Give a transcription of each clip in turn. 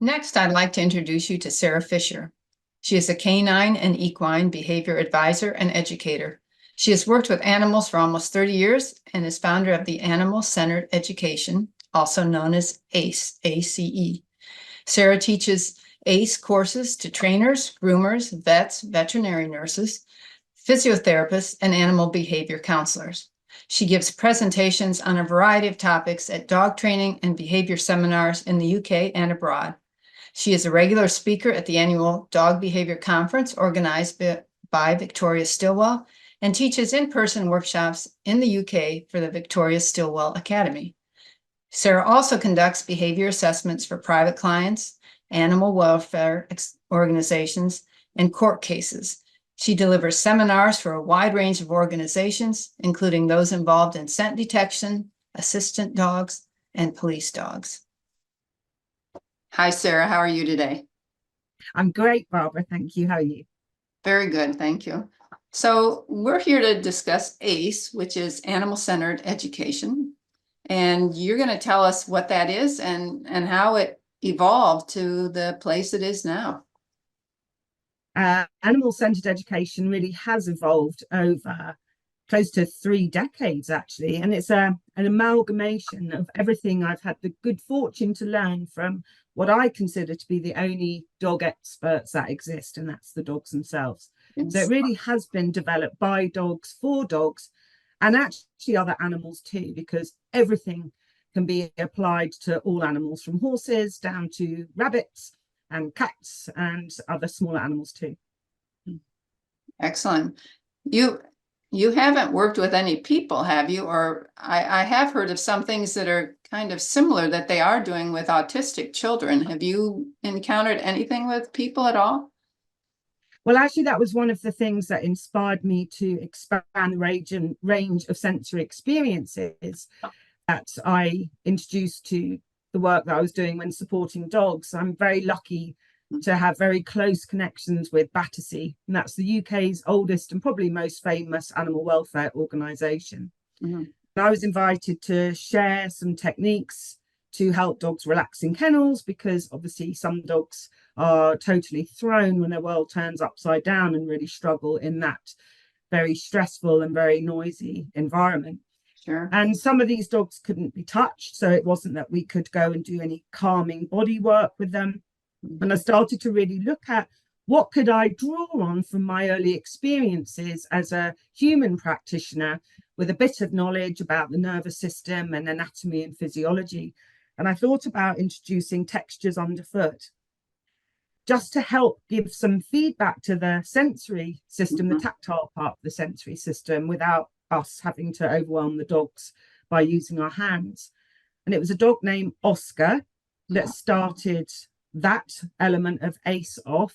Next, I'd like to introduce you to Sarah Fisher. She is a canine and equine behavior advisor and educator. She has worked with animals for almost 30 years and is founder of the Animal Centered Education, also known as ACE, ACE. Sarah teaches ACE courses to trainers, groomers, vets, veterinary nurses, physiotherapists, and animal behavior counselors. She gives presentations on a variety of topics at dog training and behavior seminars in the UK and abroad. She is a regular speaker at the annual Dog Behavior Conference organized by Victoria Stilwell and teaches in-person workshops in the UK for the Victoria Stilwell Academy. Sarah also conducts behavior assessments for private clients, animal welfare organizations, and court cases. She delivers seminars for a wide range of organizations, including those involved in scent detection, assistant dogs, and police dogs. Hi, Sarah. How are you today? I'm great, Barbara. Thank you. How are you? Very good. Thank you. So we're here to discuss ACE, which is Animal-Centered Education. And you're going to tell us what that is and how it evolved to the place it is now. Animal-centered education really has evolved over close to 3 decades, actually. And it's an amalgamation of everything I've had the good fortune to learn from what I consider to be the only dog experts that exist, and that's the dogs themselves. Yes. So it really has been developed by dogs for dogs and actually other animals too, because everything can be applied to all animals, from horses down to rabbits and cats and other smaller animals too. Excellent. You haven't worked with any people, have you? Or I have heard of some things that are kind of similar that they are doing with autistic children. Have you encountered anything with people at all? Well, actually, that was one of the things that inspired me to expand the range of sensory experiences that I introduced to the work that I was doing when supporting dogs. I'm very lucky to have very close connections with Battersea, and that's the UK's oldest and probably most famous animal welfare organisation. Mm-hmm. I was invited to share some techniques to help dogs relax in kennels, because obviously some dogs are totally thrown when their world turns upside down and really struggle in that very stressful and very noisy environment. Sure. And some of these dogs couldn't be touched, so it wasn't that we could go and do any calming body work with them. And I started to really look at what could I draw on from my early experiences as a human practitioner with a bit of knowledge about the nervous system and anatomy and physiology. And I thought about introducing textures underfoot just to help give some feedback to the sensory system, the tactile part of the sensory system, without us having to overwhelm the dogs by using our hands. And it was a dog named Oscar that started that element of ACE off.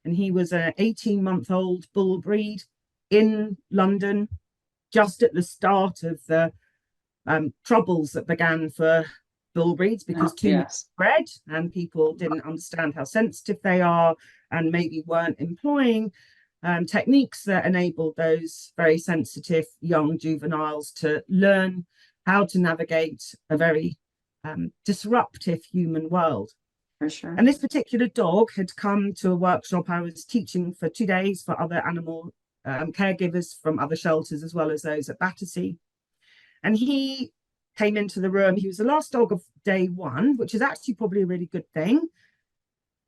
And he was an 18-month-old bull breed in London, just at the start of the troubles that began for bull breeds, because too much bred and people didn't understand how sensitive they are and maybe weren't employing techniques that enabled those very sensitive young juveniles to learn how to navigate a very disruptive human world. For sure. And this particular dog had come to a workshop I was teaching for 2 days for other animal caregivers from other shelters, as well as those at Battersea. And he came into the room. He was the last dog of day 1, which is actually probably a really good thing,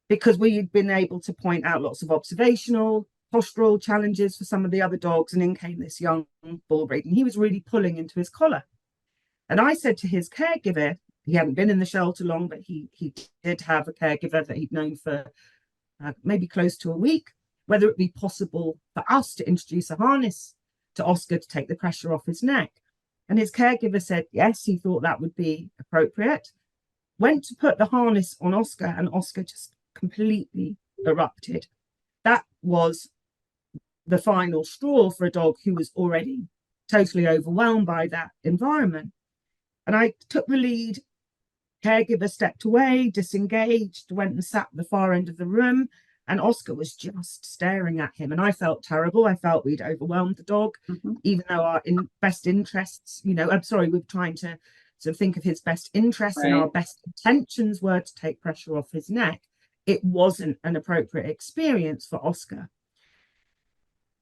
because we'd been able to point out lots of observational, postural challenges for some of the other dogs. And in came this young bull breed, and he was really pulling into his collar. And I said to his caregiver, he hadn't been in the shelter long, but he did have a caregiver that he'd known for maybe close to a week, whether it be possible for us to introduce a harness to Oscar to take the pressure off his neck. And his caregiver said yes, he thought that would be appropriate. Went to put the harness on Oscar, and Oscar just completely erupted. That was the final straw for a dog who was already totally overwhelmed by that environment. And I took the lead. Caregiver stepped away, disengaged, went and sat at the far end of the room, and Oscar was just staring at him. And I felt terrible. I felt we'd overwhelmed the dog, even though our best interests, I'm sorry, we're trying to So think of his best interests and our best intentions were to take pressure off his neck. It wasn't an appropriate experience for Oscar.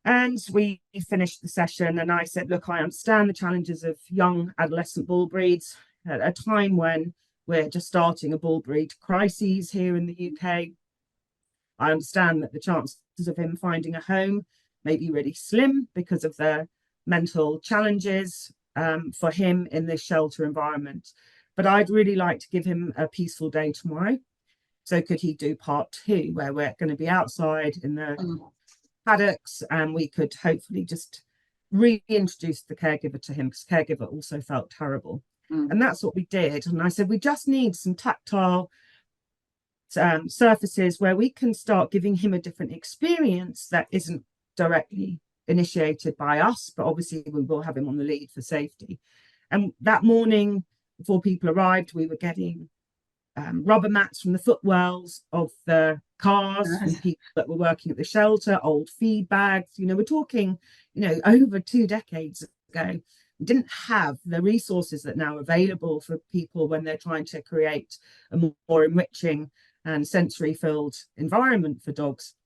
And we finished the session and I said, look, I understand the challenges of young adolescent bull breeds at a time when we're just starting a bull breed crisis here in the UK. I understand that the chances of him finding a home may be really slim because of the mental challenges for him in this shelter environment. But I'd really like to give him a peaceful day tomorrow. So could he do part 2, where we're going to be outside in the paddocks and we could hopefully just reintroduce the caregiver to him, because caregiver also felt terrible. And that's what we did. And I said, we just need some tactile surfaces where we can start giving him a different experience that isn't directly initiated by us, but obviously we will have him on the lead for safety. And that morning, before people arrived, we were getting rubber mats from the footwells of the cars, from people that were working at the shelter, old feed bags. You know, we're talking, you know, over 2 decades ago. We didn't have the resources that now are available for people when they're trying to create a more enriching and sensory filled environment for dogs.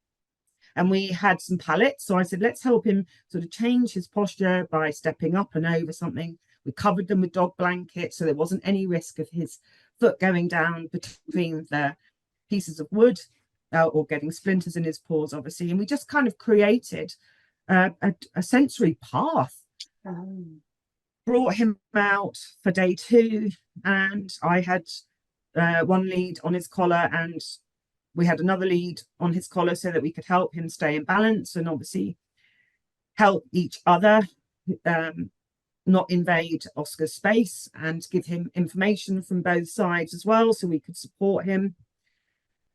And we had some pallets. So I said, let's help him sort of change his posture by stepping up and over something. We covered them with dog blankets so there wasn't any risk of his foot going down between the pieces of wood or getting splinters in his paws, obviously. And we just kind of created a sensory path. Brought him out for day 2, and I had one lead on his collar, and we had another lead on his collar so that we could help him stay in balance and obviously help each other not invade Oscar's space, and give him information from both sides as well, so we could support him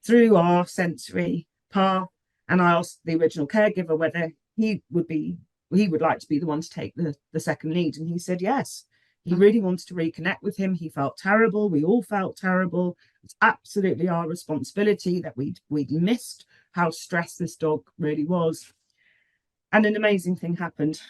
through our sensory path. And I asked the original caregiver whether he would like to be the one to take the second lead, and he said yes. He really wanted to reconnect with him. He felt terrible. We all felt terrible. It's absolutely our responsibility that we'd missed how stressed this dog really was. And an amazing thing happened.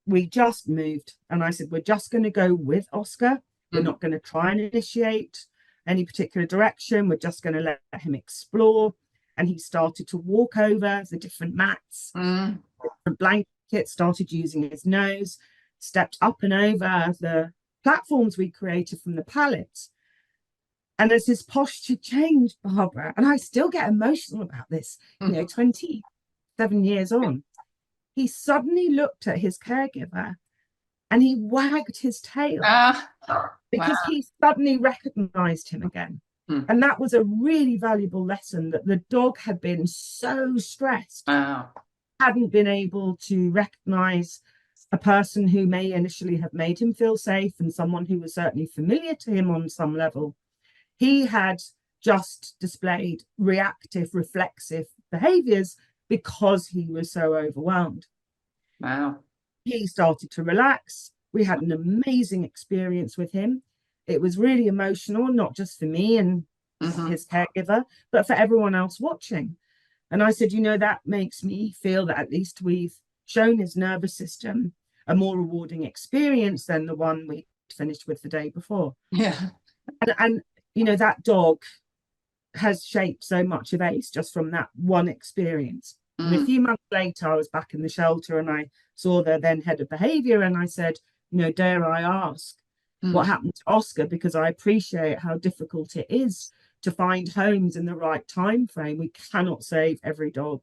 We just moved, and I said, we're just going to go with Oscar. We're not going to try and initiate any particular direction. We're just going to let him explore. And he started to walk over the different mats, different blankets, started using his nose, stepped up and over the platforms we created from the pallets. And as his posture changed, Barbara, and I still get emotional about this, you know, 27 years on, he suddenly looked at his caregiver and he wagged his tail because he suddenly recognized him again. And that was a really valuable lesson, that the dog had been so stressed, hadn't been able to recognize a person who may initially have made him feel safe and someone who was certainly familiar to him on some level. He had just displayed reactive, reflexive behaviors because he was so overwhelmed. He started to relax. We had an amazing experience with him. It was really emotional, not just for me and his caregiver, but for everyone else watching. And I said, you know, that makes me feel that at least we've shown his nervous system a more rewarding experience than the one we finished with the day before. And you know, that dog has shaped so much of Ace just from that one experience. And a few months later, I was back in the shelter and I saw the then head of behavior, and I said, you know, dare I ask what happened to Oscar? Because I appreciate how difficult it is to find homes in the right time frame. We cannot save every dog.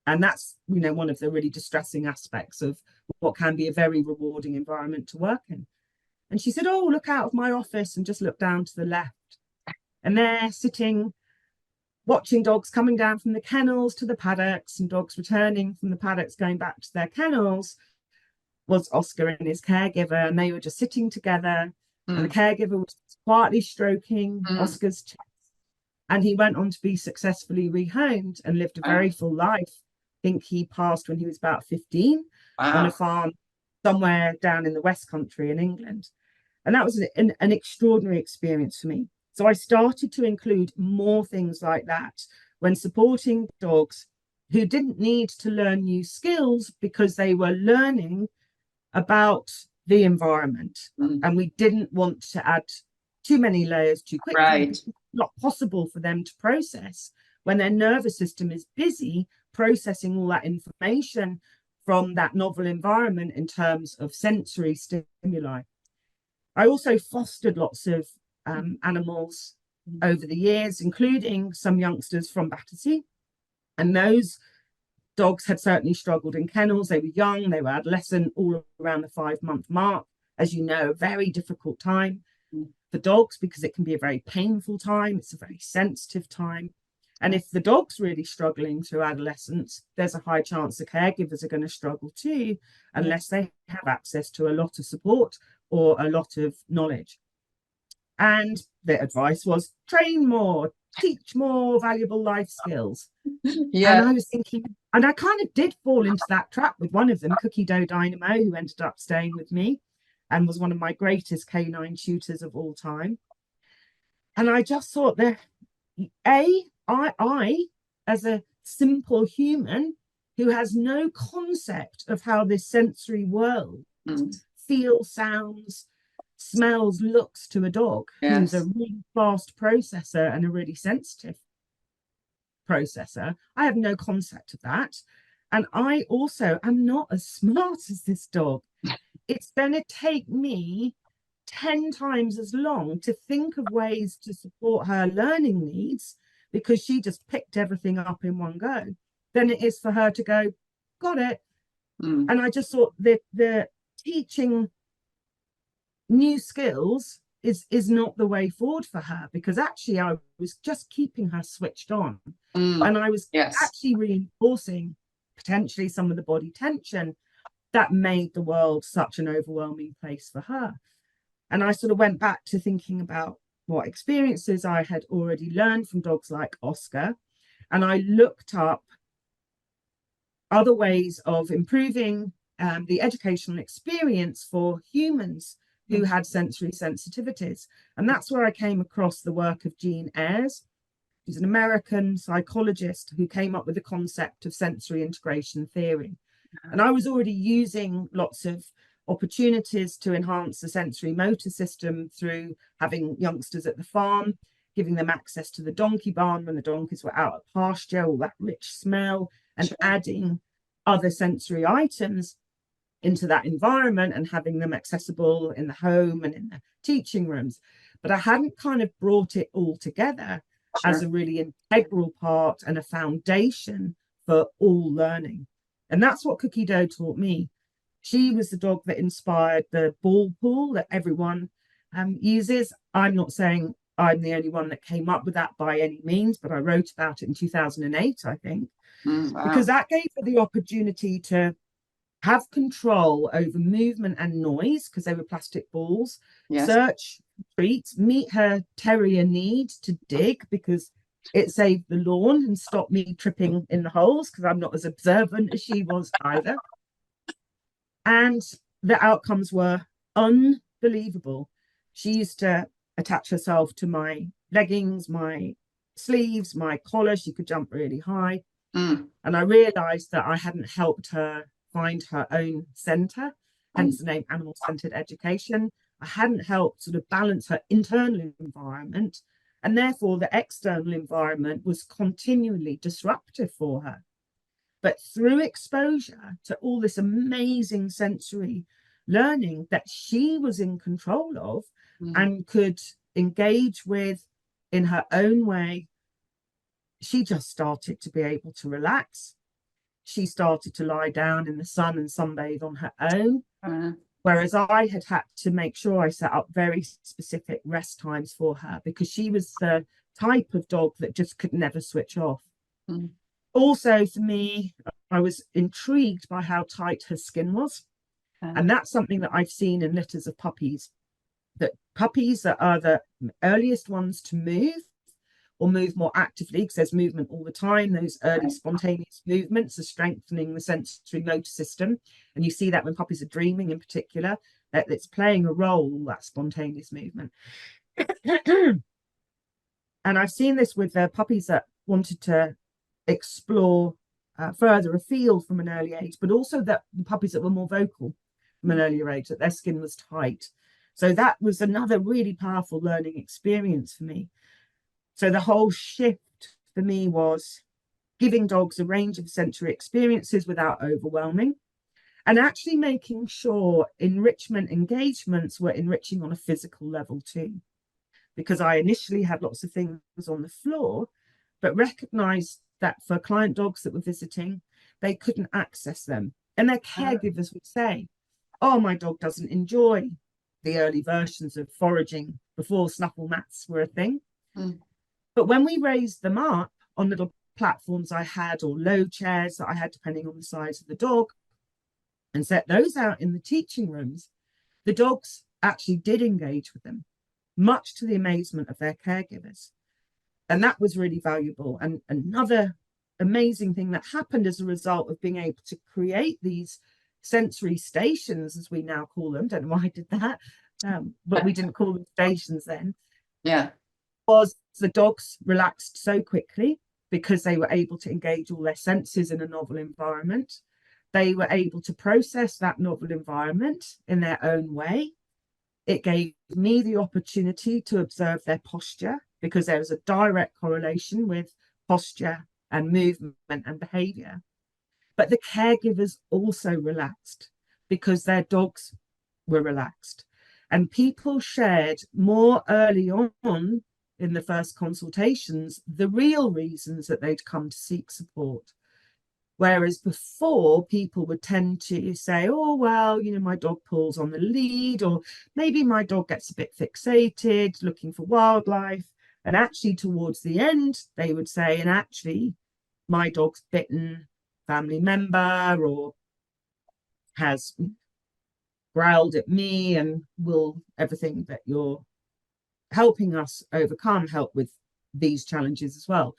And that's, you know, one of the really distressing aspects of what can be a very rewarding environment to work in. And she said, oh, look out of my office, and just look down to the left. And there, sitting, watching dogs coming down from the kennels to the paddocks and dogs returning from the paddocks going back to their kennels, was Oscar and his caregiver. And they were just sitting together. And the caregiver was quietly stroking Oscar's chest. And he went on to be successfully rehomed and lived a very full life. I think he passed when he was about 15 on a farm somewhere down in the West Country in England. And that was an extraordinary experience for me. So I started to include more things like that when supporting dogs who didn't need to learn new skills, because they were learning about the environment. Mm. And we didn't want to add too many layers too quickly. Right. Because it's not possible for them to process when their nervous system is busy processing all that information from that novel environment in terms of sensory stimuli. I also fostered lots of animals over the years, including some youngsters from Battersea. And those dogs had certainly struggled in kennels. They were young, they were adolescent, all around the 5-month mark. As you know, a very difficult time for dogs because it can be a very painful time. It's a very sensitive time. And if the dog's really struggling through adolescence, there's a high chance the caregivers are going to struggle too, unless they have access to a lot of support or a lot of knowledge. And the advice was train more, teach more valuable life skills. Yeah. And I was thinking, and I kind of did fall into that trap with one of them, Cookie Dough Dynamo, who ended up staying with me and was one of my greatest canine tutors of all time. And I just thought that, I, as a simple human who has no concept of how this sensory world feels, sounds, smells, looks to a dog who's a really fast processor and a really sensitive processor, I have no concept of that. And I also am not as smart as this dog. It's going to take me 10 times as long to think of ways to support her learning needs, because she just picked everything up in one go, than it is for her to go, got it. And I just thought that the teaching new skills is not the way forward for her, because actually I was just keeping her switched on. And I was actually reinforcing potentially some of the body tension that made the world such an overwhelming place for her. And I sort of went back to thinking about what experiences I had already learned from dogs like Oscar. And I looked up other ways of improving the educational experience for humans who had sensory sensitivities. And that's where I came across the work of Jean Ayres, who's an American psychologist who came up with the concept of sensory integration theory. And I was already using lots of opportunities to enhance the sensory motor system through having youngsters at the farm, giving them access to the donkey barn when the donkeys were out at pasture, all that rich smell, and adding other sensory items into that environment and having them accessible in the home and in the teaching rooms. But I hadn't kind of brought it all together as a really integral part and a foundation for all learning. And that's what Cookie Dough taught me. She was the dog that inspired the ball pool that everyone uses. I'm not saying I'm the only one that came up with that by any means, but I wrote about it in 2008, I think, because that gave her the opportunity to have control over movement and noise, because they were plastic balls, search treats, meet her terrier need to dig, because it saved the lawn and stopped me tripping in the holes, because I'm not as observant as she was either. And the outcomes were unbelievable. She used to attach herself to my leggings, my sleeves, my collar. She could jump really high. And I realized that I hadn't helped her find her own center, hence the name Animal Centered Education. I hadn't helped sort of balance her internal environment, and therefore the external environment was continually disruptive for her. But through exposure to all this amazing sensory learning that she was in control of and could engage with in her own way, she just started to be able to relax. She started to lie down in the sun and sunbathe on her own. Whereas I had to make sure I set up very specific rest times for her, because she was the type of dog that just could never switch off. Also, for me, I was intrigued by how tight her skin was. And that's something that I've seen in litters of puppies, that puppies that are the earliest ones to move or move more actively, because there's movement all the time, those early spontaneous movements are strengthening the sensory motor system. And you see that when puppies are dreaming in particular, that it's playing a role, that spontaneous movement. And I've seen this with puppies that wanted to explore further afield from an early age, but also that the puppies that were more vocal. from an earlier age, that their skin was tight. So that was another really powerful learning experience for me. So the whole shift for me was giving dogs a range of sensory experiences without overwhelming, and actually making sure enrichment engagements were enriching on a physical level too. Because I initially had lots of things on the floor, but recognized that for client dogs that were visiting, they couldn't access them. And their caregivers would say, oh, my dog doesn't enjoy the early versions of foraging before snuffle mats were a thing. But when we raised them up on little platforms I had, or low chairs that I had, depending on the size of the dog, and set those out in the teaching rooms, the dogs actually did engage with them, much to the amazement of their caregivers. And that was really valuable. And another amazing thing that happened as a result of being able to create these sensory stations, as we now call them, don't know why I did that, but we didn't call them stations then. Yeah. Was the dogs relaxed so quickly because they were able to engage all their senses in a novel environment. They were able to process that novel environment in their own way. It gave me the opportunity to observe their posture, because there was a direct correlation with posture and movement and behavior. But the caregivers also relaxed because their dogs were relaxed. And people shared more early on in the first consultations the real reasons that they'd come to seek support. Whereas before, people would tend to say, oh, well, you know, my dog pulls on the lead, or maybe my dog gets a bit fixated looking for wildlife. And actually, towards the end, they would say, and actually, my dog's bitten family member, or has growled at me, and will everything that you're helping us overcome help with these challenges as well.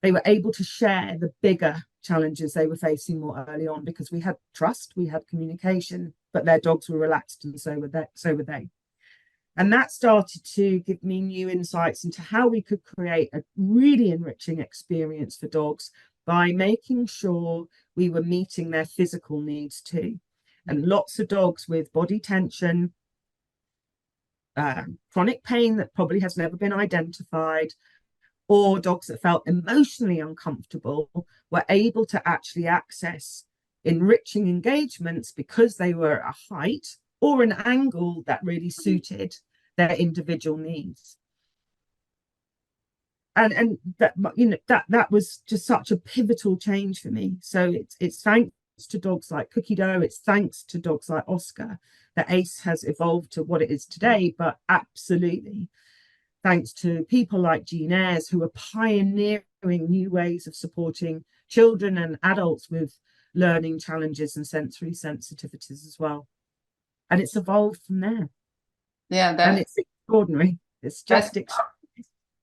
They were able to share the bigger challenges they were facing more early on, because we had trust, we had communication, but their dogs were relaxed, and so were they. And that started to give me new insights into how we could create a really enriching experience for dogs by making sure we were meeting their physical needs too. And lots of dogs with body tension, chronic pain that probably has never been identified, or dogs that felt emotionally uncomfortable, were able to actually access enriching engagements because they were at a height or an angle that really suited their individual needs. And that, you know, that was just such a pivotal change for me. So it's thanks to dogs like Cookie Dough, it's thanks to dogs like Oscar that ACE has evolved to what it is today, but absolutely thanks to people like Jean Ayres, who are pioneering new ways of supporting children and adults with learning challenges and sensory sensitivities as well. And it's evolved from there. Yeah, and it's extraordinary. It's just extraordinary.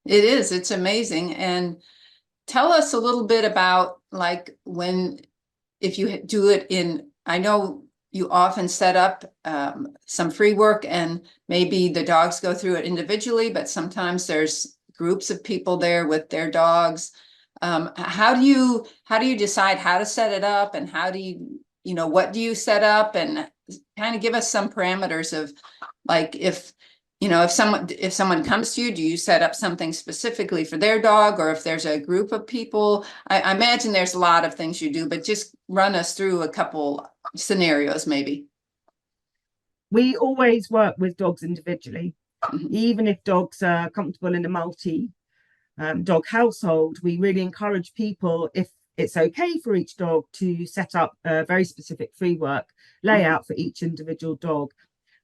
It is. It's amazing. And tell us a little bit about, like, if you do it in, I know you often set up some free work, and maybe the dogs go through it individually, but sometimes there's groups of people there with their dogs. How do you decide how to set it up, and how do you know, what do you set up, and kind of give us some parameters of, like, if someone comes to you, do you set up something specifically for their dog, or if there's a group of people? I imagine there's a lot of things you do, but just run us through a couple scenarios maybe. We always work with dogs individually. Even if dogs are comfortable in a multi dog household, we really encourage people, if it's okay for each dog, to set up a very specific free work layout for each individual dog,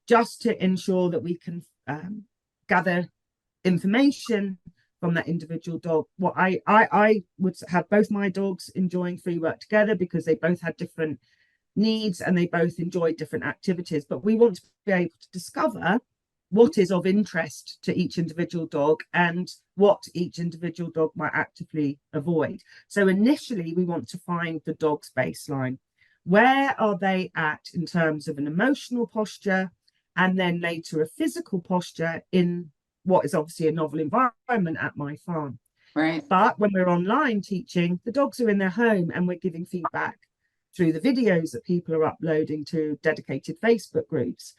just to ensure that we can gather information from that individual dog. What I would have both my dogs enjoying free work together, because they both had different needs and they both enjoy different activities, but we want to be able to discover what is of interest to each individual dog and what each individual dog might actively avoid. So initially we want to find the dog's baseline. Where are they at in terms of an emotional posture, and then later a physical posture in what is obviously a novel environment at my farm. Right. But when we're online teaching, the dogs are in their home and we're giving feedback through the videos that people are uploading to dedicated Facebook groups.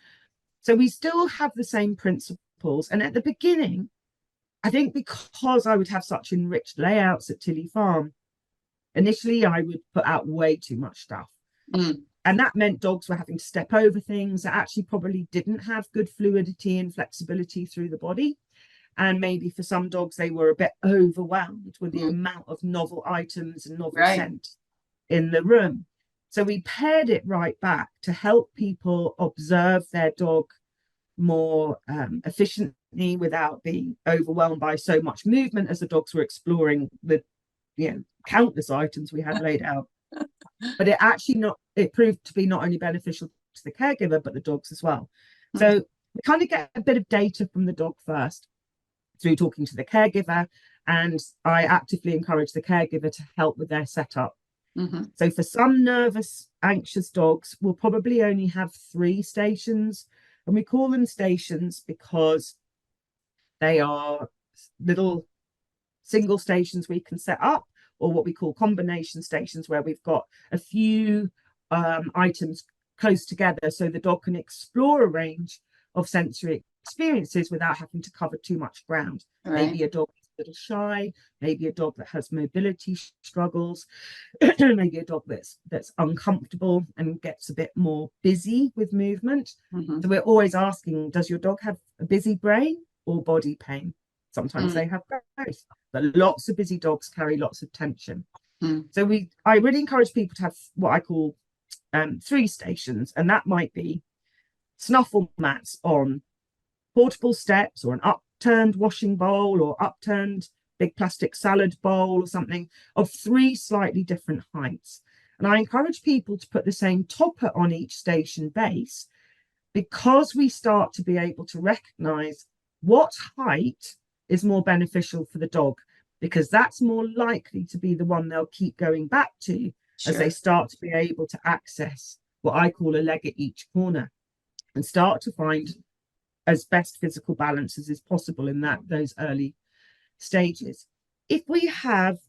So we still have the same principles. And at the beginning, I think because I would have such enriched layouts at Tilly Farm, initially I would put out way too much stuff. And that meant dogs were having to step over things that actually probably didn't have good fluidity and flexibility through the body. And maybe for some dogs, they were a bit overwhelmed with the amount of novel items and novel scent in the room. So we pared it right back to help people observe their dog more efficiently without being overwhelmed by so much movement as the dogs were exploring the countless items we had laid out. But it proved to be not only beneficial to the caregiver, but the dogs as well. So we kind of get a bit of data from the dog first through talking to the caregiver, and I actively encourage the caregiver to help with their setup. So for some nervous, anxious dogs, we'll probably only have 3 stations, and we call them stations because they are little single stations we can set up, or what we call combination stations, where we've got a few items close together so the dog can explore a range of sensory experiences without having to cover too much ground. Maybe a dog that's a little shy, maybe a dog that has mobility struggles, maybe a dog that's uncomfortable and gets a bit more busy with movement. So we're always asking, does your dog have a busy brain or body pain? Sometimes they have both, but lots of busy dogs carry lots of tension. So I really encourage people to have what I call 3 stations, and that might be snuffle mats on portable steps, or an upturned washing bowl, or upturned big plastic salad bowl, or something of 3 slightly different heights. And I encourage people to put the same topper on each station base, because we start to be able to recognize what height is more beneficial for the dog, because that's more likely to be the one they'll keep going back to as they start to be able to access what I call a leg at each corner, and start to find as best physical balance as is possible in those early stages. If we have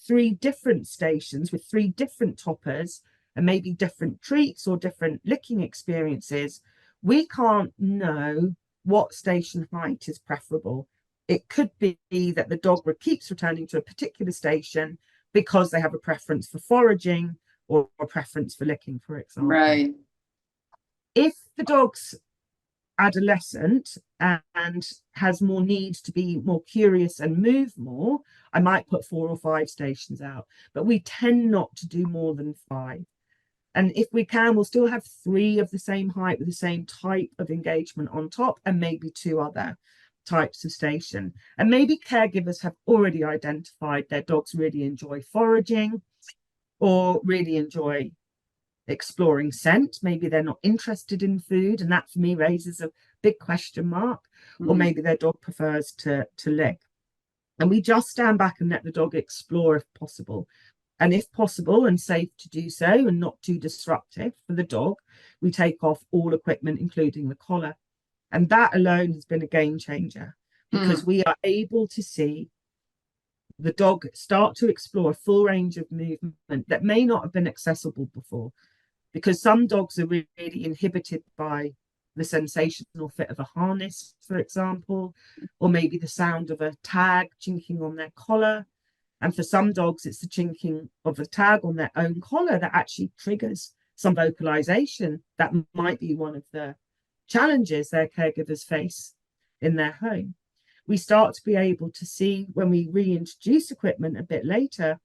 3 different stations with 3 different toppers and maybe different treats or different licking experiences, we can't know what station height is preferable. It could be that the dog keeps returning to a particular station because they have a preference for foraging or a preference for licking, for example. If the dog's adolescent and has more need to be more curious and move more, I might put 4 or 5 stations out, but we tend not to do more than 5. And if we can, we'll still have 3 of the same height with the same type of engagement on top, and maybe 2 other types of station. And maybe caregivers have already identified their dogs really enjoy foraging or really enjoy exploring scent. Maybe they're not interested in food, and that for me raises a big question mark. Or maybe their dog prefers to lick. And we just stand back and let the dog explore if possible. And if possible and safe to do so and not too disruptive for the dog, we take off all equipment, including the collar. And that alone has been a game changer, because we are able to see the dog start to explore a full range of movement that may not have been accessible before, because some dogs are really inhibited by the sensational fit of a harness, for example, or maybe the sound of a tag chinking on their collar. And for some dogs, it's the chinking of a tag on their own collar that actually triggers some vocalization that might be one of the challenges their caregivers face in their home. We start to be able to see, when we reintroduce equipment a bit later,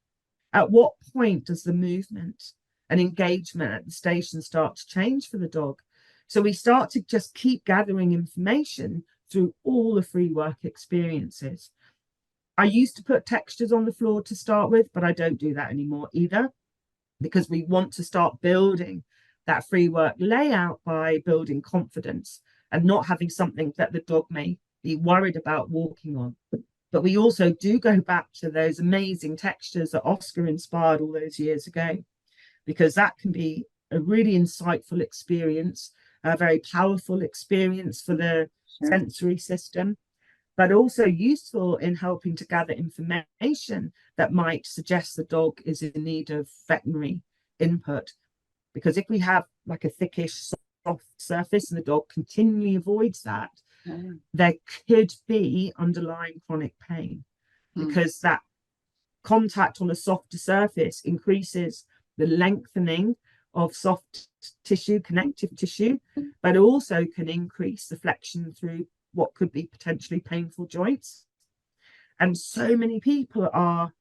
at what point does the movement and engagement at the station start to change for the dog. So we start to just keep gathering information through all the free work experiences. I used to put textures on the floor to start with, but I don't do that anymore either, because we want to start building that free work layout by building confidence and not having something that the dog may be worried about walking on. But we also do go back to those amazing textures that Oscar inspired all those years ago, because that can be a really insightful experience, a very powerful experience for the sensory system, but also useful in helping to gather information that might suggest the dog is in need of veterinary input. Because if we have like a thickish, soft surface and the dog continually avoids that, there could be underlying chronic pain, because that contact on a softer surface increases the lengthening of soft tissue, connective tissue, but also can increase the flexion through what could be potentially painful joints. And so many people are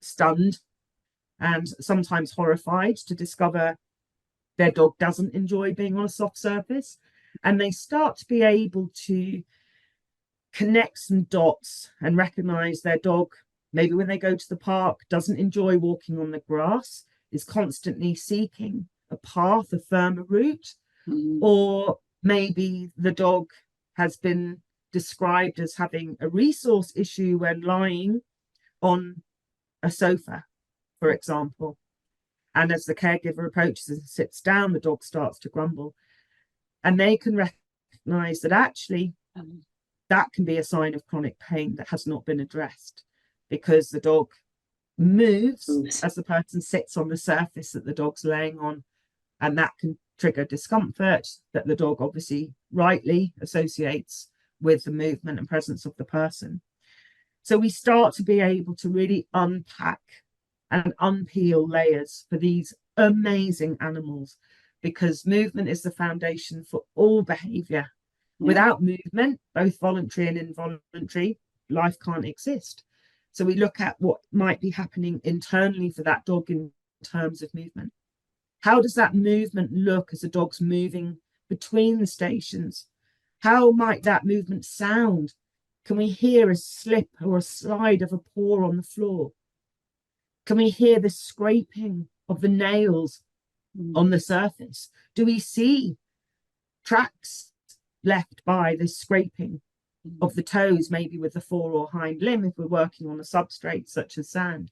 stunned and sometimes horrified to discover their dog doesn't enjoy being on a soft surface. And they start to be able to connect some dots and recognize their dog, maybe when they go to the park, doesn't enjoy walking on the grass, is constantly seeking a path, a firmer route, or maybe the dog has been described as having a resource issue when lying on a sofa, for example. And as the caregiver approaches and sits down, the dog starts to grumble. And they can recognize that actually that can be a sign of chronic pain that has not been addressed, because the dog moves as the person sits on the surface that the dog's laying on, and that can trigger discomfort that the dog obviously rightly associates with the movement and presence of the person. So we start to be able to really unpack and unpeel layers for these amazing animals, because movement is the foundation for all behavior. Without movement, both voluntary and involuntary, life can't exist. So we look at what might be happening internally for that dog in terms of movement. How does that movement look as the dog's moving between the stations? How might that movement sound? Can we hear a slip or a slide of a paw on the floor? Can we hear the scraping of the nails on the surface? Do we see tracks left by the scraping of the toes, maybe with the fore or hind limb, if we're working on a substrate such as sand?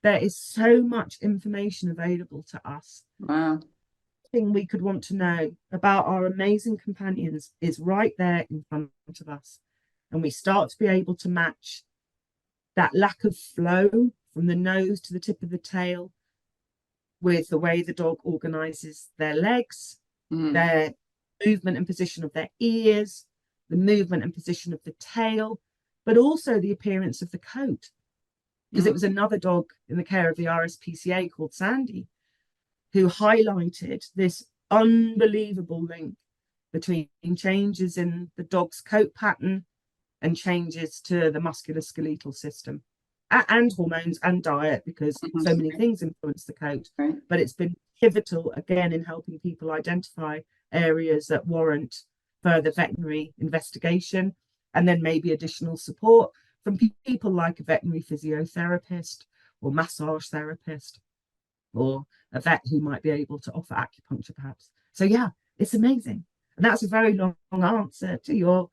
There is so much information available to us. Wow. Thing we could want to know about our amazing companions is right there in front of us. And we start to be able to match that lack of flow from the nose to the tip of the tail with the way the dog organizes their legs, their movement and position of their ears, the movement and position of the tail, but also the appearance of the coat. Because it was another dog in the care of the RSPCA called Sandy who highlighted this unbelievable link between changes in the dog's coat pattern and changes to the musculoskeletal system, and hormones and diet, because so many things influence the coat. But it's been pivotal again in helping people identify areas that warrant further veterinary investigation, and then maybe additional support from people like a veterinary physiotherapist or massage therapist, or a vet who might be able to offer acupuncture perhaps. So yeah, it's amazing. And that's a very long answer to your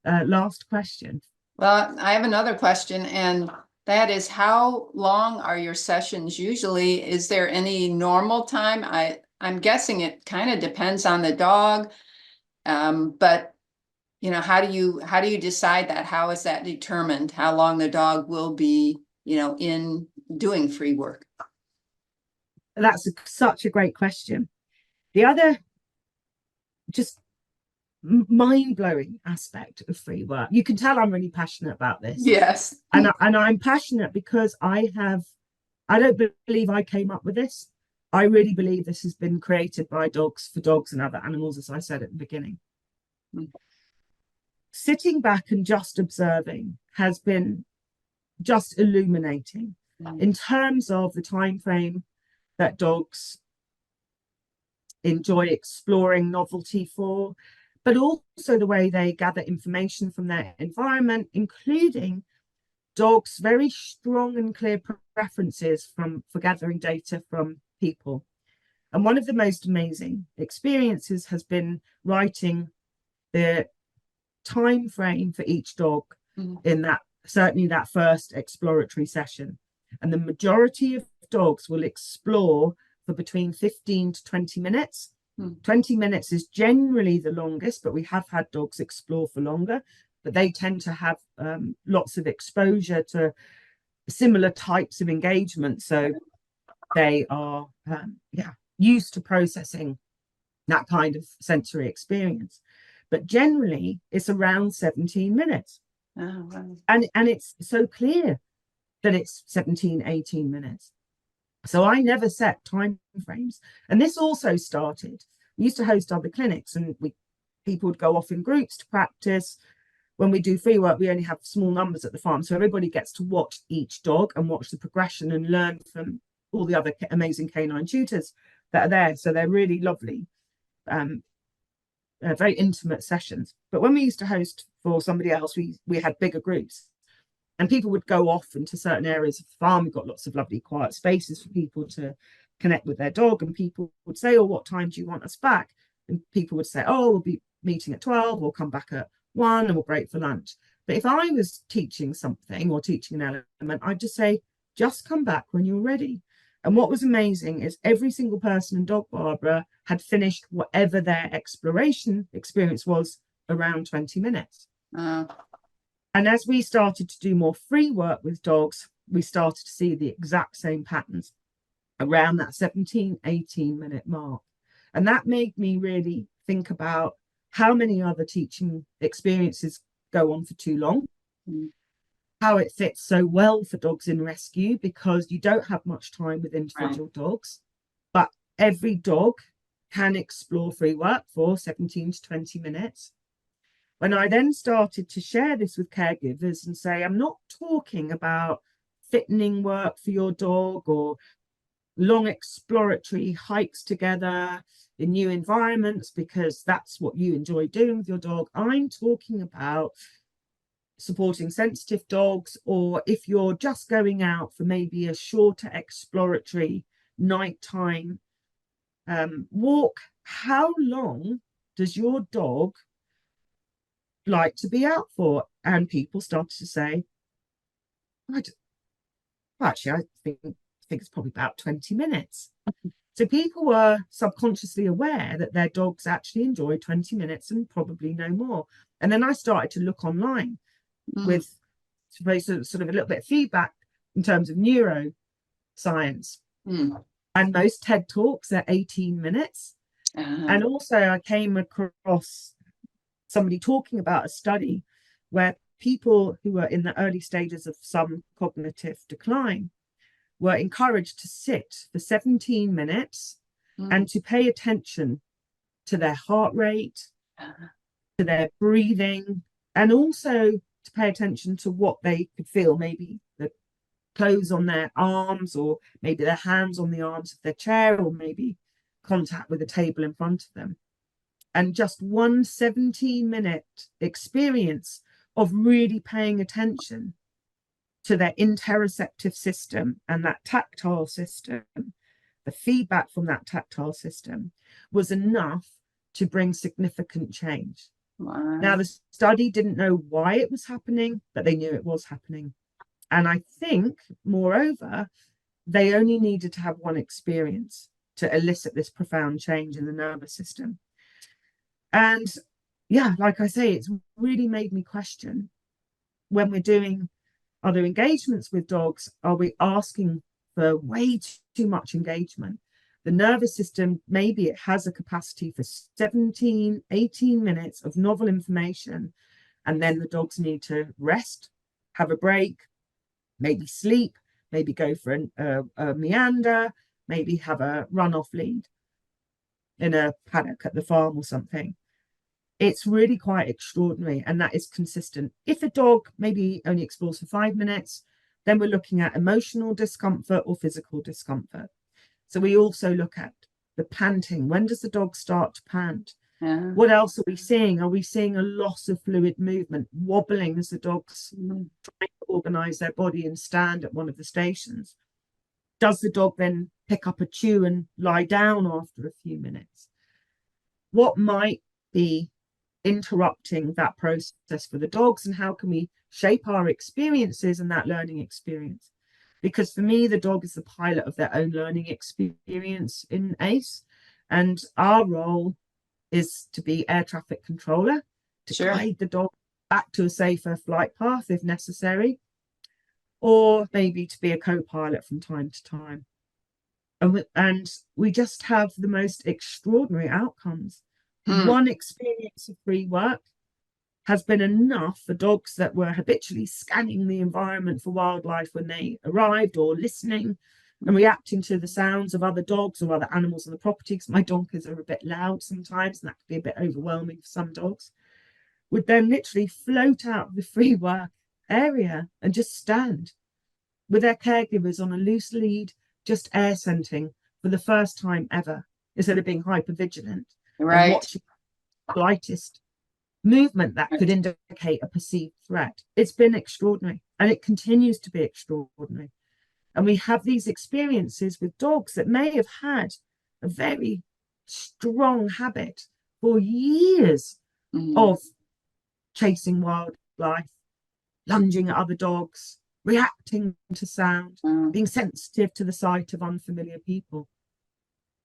last question. Well, I have another question, and that is, how long are your sessions usually? Is there any normal time? I'm guessing it kind of depends on the dog, but you know, how do you decide that? How is that determined? How long the dog will be, you know, in doing free work? That's such a great question. The other just mind-blowing aspect of free work, you can tell I'm really passionate about this. Yes. And I'm passionate because I don't believe I came up with this. I really believe this has been created by dogs for dogs and other animals, as I said at the beginning. Sitting back and just observing has been just illuminating in terms of the time frame that dogs enjoy exploring novelty for, but also the way they gather information from their environment, including dogs' very strong and clear preferences for gathering data from people. And one of the most amazing experiences has been writing the time frame for each dog in that, certainly that first exploratory session. And the majority of dogs will explore for between 15 to 20 minutes. 20 minutes is generally the longest, but we have had dogs explore for longer, but they tend to have lots of exposure to similar types of engagement. So they are used to processing that kind of sensory experience. But generally, it's around 17 minutes. Oh, wow. And it's so clear that it's 17, 18 minutes. So I never set time frames. And this also started, we used to host other clinics, and people would go off in groups to practice. When we do free work, we only have small numbers at the farm. So everybody gets to watch each dog and watch the progression and learn from all the other amazing canine tutors that are there. So they're really lovely, very intimate sessions. But when we used to host for somebody else, we had bigger groups. And people would go off into certain areas of the farm. We've got lots of lovely quiet spaces for people to connect with their dog. And people would say, oh, what time do you want us back? And people would say, oh, we'll be meeting at 12, we'll come back at 1 and we'll break for lunch. But if I was teaching something or teaching an element, I'd just say, just come back when you're ready. And what was amazing is every single person in Dog Barbara had finished whatever their exploration experience was around 20 minutes. And as we started to do more free work with dogs, we started to see the exact same patterns around that 17, 18-minute mark. And that made me really think about how many other teaching experiences go on for too long, how it fits so well for dogs in rescue, because you don't have much time with individual dogs, but every dog can explore free work for 17 to 20 minutes. When I then started to share this with caregivers and say, I'm not talking about fitting work for your dog or long exploratory hikes together in new environments, because that's what you enjoy doing with your dog. I'm talking about supporting sensitive dogs, or if you're just going out for maybe a shorter exploratory nighttime walk, how long does your dog like to be out for? And people started to say, actually, I think it's probably about 20 minutes. So people were subconsciously aware that their dogs actually enjoy 20 minutes and probably no more. And then I started to look online with sort of a little bit of feedback in terms of neuroscience. And most TED Talks are 18 minutes. And also I came across somebody talking about a study where people who were in the early stages of some cognitive decline were encouraged to sit for 17 minutes and to pay attention to their heart rate, to their breathing, and also to pay attention to what they could feel, maybe the clothes on their arms, or maybe their hands on the arms of their chair, or maybe contact with the table in front of them. And just one 17-minute experience of really paying attention to their interoceptive system and that tactile system, the feedback from that tactile system, was enough to bring significant change. Wow. Now, the study didn't know why it was happening, but they knew it was happening. And I think, moreover, they only needed to have one experience to elicit this profound change in the nervous system. And yeah, like I say, it's really made me question, when we're doing other engagements with dogs, are we asking for way too much engagement? The nervous system, maybe it has a capacity for 17, 18 minutes of novel information, and then the dogs need to rest, have a break, maybe sleep, maybe go for a meander, maybe have a run-off lead in a paddock at the farm or something. It's really quite extraordinary, and that is consistent. If a dog maybe only explores for 5 minutes, then we're looking at emotional discomfort or physical discomfort. So we also look at the panting. When does the dog start to pant? What else are we seeing? Are we seeing a loss of fluid movement, wobbling as the dog's trying to organize their body and stand at one of the stations? Does the dog then pick up a chew and lie down after a few minutes? What might be interrupting that process for the dogs, and how can we shape our experiences and that learning experience? Because for me, the dog is the pilot of their own learning experience in ACE, and our role is to be air traffic controller, to guide the dog back to a safer flight path if necessary, or maybe to be a co-pilot from time to time. And we just have the most extraordinary outcomes. One experience of free work has been enough for dogs that were habitually scanning the environment for wildlife when they arrived, or listening and reacting to the sounds of other dogs or other animals on the property, because my donkeys are a bit loud sometimes and that can be a bit overwhelming for some dogs, would then literally float out of the free work area and just stand with their caregivers on a loose lead, just air scenting for the first time ever, instead of being hyper vigilant and watching the slightest movement that could indicate a perceived threat. It's been extraordinary, and it continues to be extraordinary. And we have these experiences with dogs that may have had a very strong habit for years of chasing wildlife, lunging at other dogs, reacting to sound, being sensitive to the sight of unfamiliar people.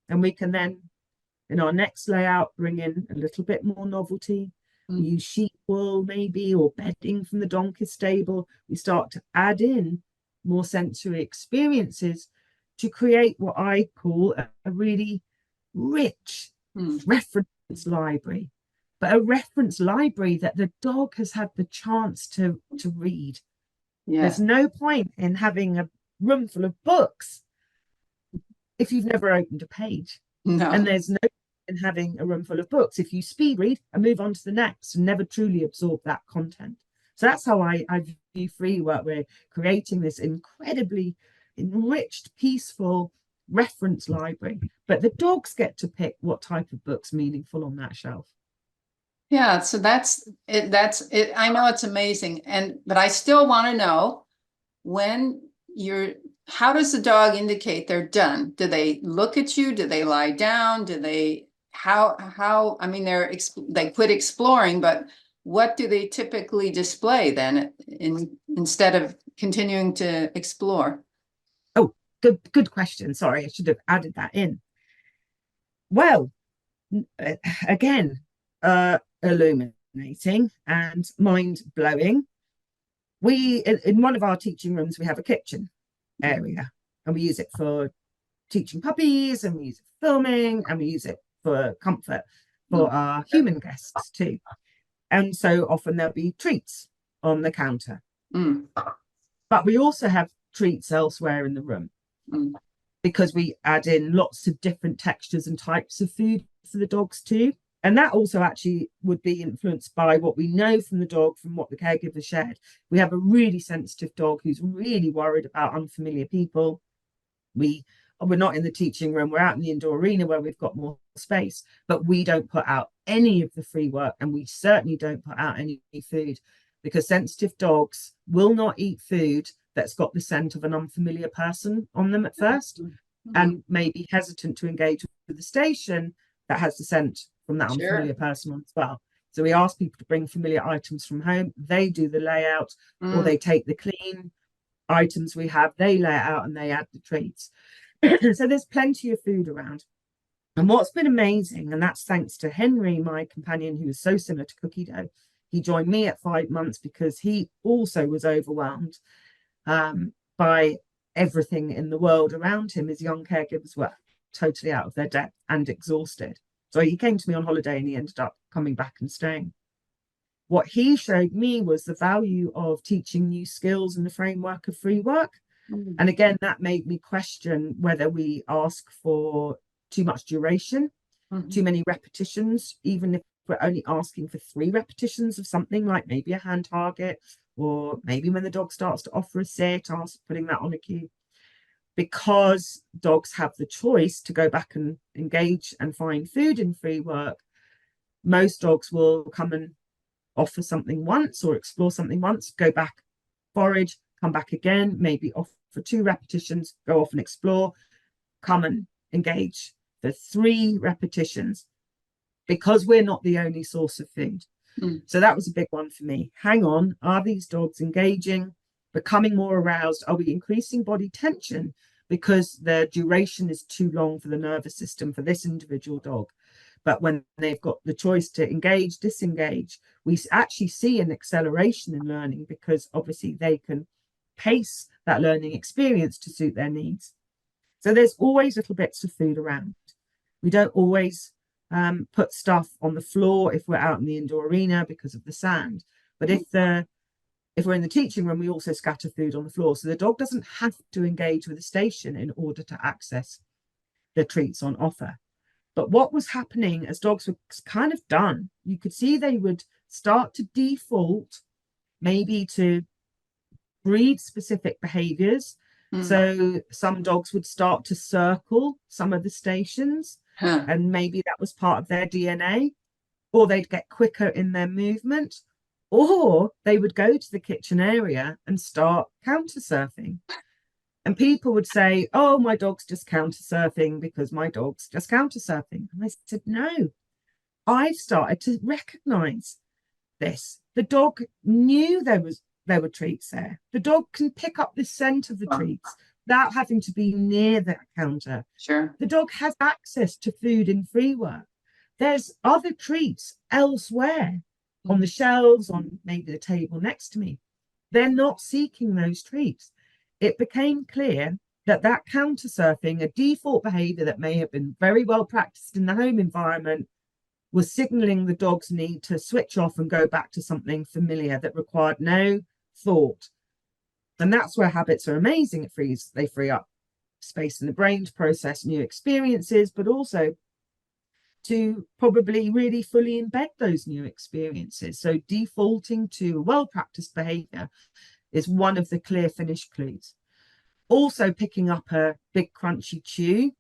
And we can then, in our next layout, bring in a little bit more novelty. We use sheep wool maybe, or bedding from the donkey stable. We start to add in more sensory experiences to create what I call a really rich reference library, but a reference library that the dog has had the chance to read. There's no point in having a room full of books if you've never opened a page. And there's no in having a room full of books if you speed read and move on to the next and never truly absorb that content. So that's how I view free work. We're creating this incredibly enriched, peaceful reference library, but the dogs get to pick what type of book's meaningful on that shelf. Yeah, so that's it. I know it's amazing, but I still want to know, how does the dog indicate they're done? Do they look at you? Do they lie down? Do they I mean, they quit exploring, but what do they typically display then instead of continuing to explore? Oh, good question. Sorry, I should have added that in. Well, again, illuminating and mind-blowing. In one of our teaching rooms, we have a kitchen area, and we use it for teaching puppies, and we use it for filming, and we use it for comfort for our human guests too. And so often there'll be treats on the counter. But we also have treats elsewhere in the room because we add in lots of different textures and types of food for the dogs too. And that also actually would be influenced by what we know from the dog, from what the caregiver shared. We have a really sensitive dog who's really worried about unfamiliar people. We're not in the teaching room, we're out in the indoor arena where we've got more space, but we don't put out any of the free work, and we certainly don't put out any food, because sensitive dogs will not eat food that's got the scent of an unfamiliar person on them at first, and may be hesitant to engage with the station that has the scent from that unfamiliar person on as well. So we ask people to bring familiar items from home. They do the layout, or they take the clean items we have, they lay it out, and they add the treats. So there's plenty of food around. And what's been amazing, and that's thanks to Henry, my companion, who is so similar to Cookie Dough. He joined me at 5 months because he also was overwhelmed by everything in the world around him. His young caregivers were totally out of their depth and exhausted. So he came to me on holiday, and he ended up coming back and staying. What he showed me was the value of teaching new skills in the framework of free work. And again, that made me question whether we ask for too much duration, too many repetitions, even if we're only asking for 3 repetitions of something, like maybe a hand target, or maybe when the dog starts to offer a sit, putting that on a cue. Because dogs have the choice to go back and engage and find food in free work, most dogs will come and offer something once or explore something once, go back, forage, come back again, maybe off for 2 repetitions, go off and explore, come and engage for 3 repetitions, because we're not the only source of food. So that was a big one for me. Hang on, are these dogs engaging, becoming more aroused? Are we increasing body tension because the duration is too long for the nervous system for this individual dog? But when they've got the choice to engage, disengage, we actually see an acceleration in learning, because obviously they can pace that learning experience to suit their needs. So there's always little bits of food around. We don't always put stuff on the floor if we're out in the indoor arena because of the sand. But if we're in the teaching room, we also scatter food on the floor. So the dog doesn't have to engage with the station in order to access the treats on offer. But what was happening as dogs were kind of done, you could see they would start to default maybe to breed specific behaviors. So some dogs would start to circle some of the stations, and maybe that was part of their DNA, or they'd get quicker in their movement, or they would go to the kitchen area and start counter surfing. And people would say, oh, my dog's just counter surfing because my dog's just counter surfing. And I said, no, I've started to recognize this. The dog knew there were treats there. The dog can pick up the scent of the treats without having to be near that counter. Sure. The dog has access to food in free work. There's other treats elsewhere on the shelves, on maybe the table next to me. They're not seeking those treats. It became clear that counter surfing, a default behavior that may have been very well practiced in the home environment, was signaling the dog's need to switch off and go back to something familiar that required no thought. And that's where habits are amazing. They free up space in the brain to process new experiences, but also to probably really fully embed those new experiences. So defaulting to well-practiced behavior is one of the clear finish clues. Also picking up a big crunchy chew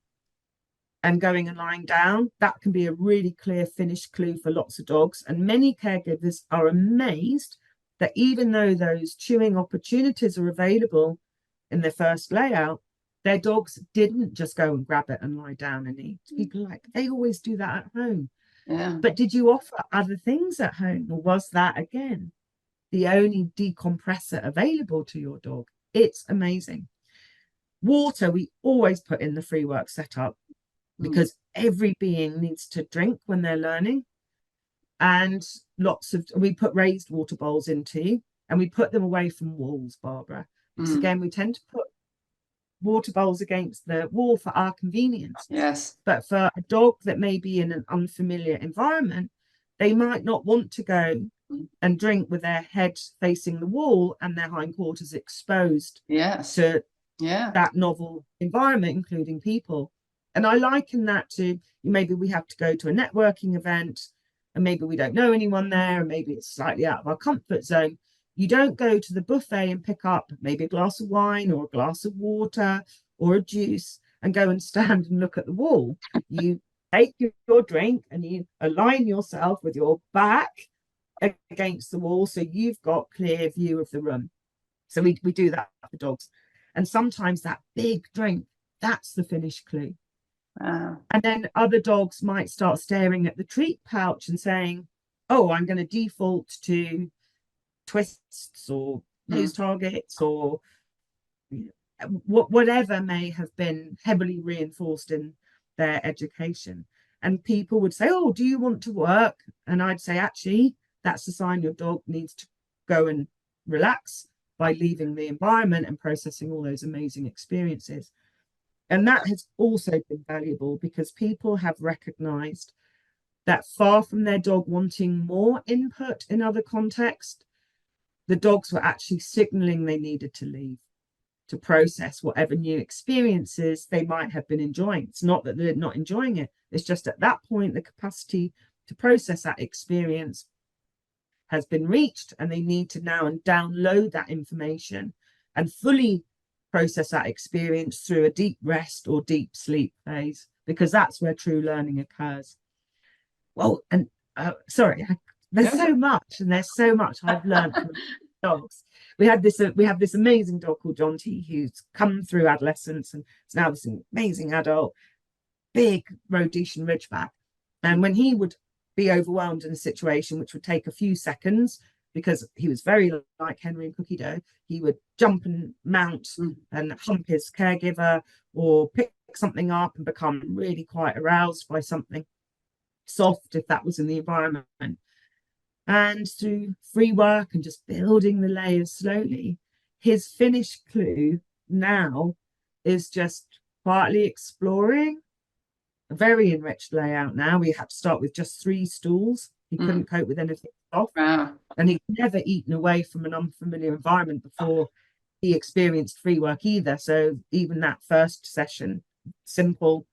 and going and lying down, that can be a really clear finish clue for lots of dogs. And many caregivers are amazed that even though those chewing opportunities are available in their first layout, their dogs didn't just go and grab it and lie down and eat. People are like, they always do that at home. Yeah. But did you offer other things at home? Or was that, again, the only decompressor available to your dog? It's amazing. Water, we always put in the free work setup because every being needs to drink when they're learning. And we put raised water bowls into, and we put them away from walls, Barbara. Because again, we tend to put water bowls against the wall for our convenience. Yes. But for a dog that may be in an unfamiliar environment, they might not want to go and drink with their head facing the wall and their hindquarters exposed to that novel environment, including people. And I liken that to maybe we have to go to a networking event and maybe we don't know anyone there, and maybe it's slightly out of our comfort zone. You don't go to the buffet and pick up maybe a glass of wine or a glass of water or a juice and go and stand and look at the wall. You take your drink and you align yourself with your back against the wall so you've got clear view of the room. So we do that for dogs. And sometimes that big drink, that's the finish clue. Wow. And then other dogs might start staring at the treat pouch and saying, oh, I'm going to default to twists or nose targets or whatever may have been heavily reinforced in their education. And people would say, oh, do you want to work? And I'd say, actually, that's a sign your dog needs to go and relax by leaving the environment and processing all those amazing experiences. And that has also been valuable because people have recognized that far from their dog wanting more input in other contexts, the dogs were actually signaling they needed to leave to process whatever new experiences they might have been enjoying. It's not that they're not enjoying it. It's just at that point, the capacity to process that experience has been reached, and they need to now download that information and fully process that experience through a deep rest or deep sleep phase, because that's where true learning occurs. Well, and there's so much, and there's so much I've learned from dogs. We have this amazing dog called Jonty who's come through adolescence and is now this amazing adult, big Rhodesian Ridgeback. And when he would be overwhelmed in a situation which would take a few seconds, because he was very like Henry and Cookie Dough, he would jump and mount and hump his caregiver or pick something up and become really quite aroused by something soft if that was in the environment. And through free work and just building the layers slowly, his finish clue now is just quietly exploring. A very enriched layout now. We had to start with just 3 stools. He couldn't cope with anything soft. Wow. And he'd never eaten away from an unfamiliar environment before he experienced free work either. So even that first session, simple,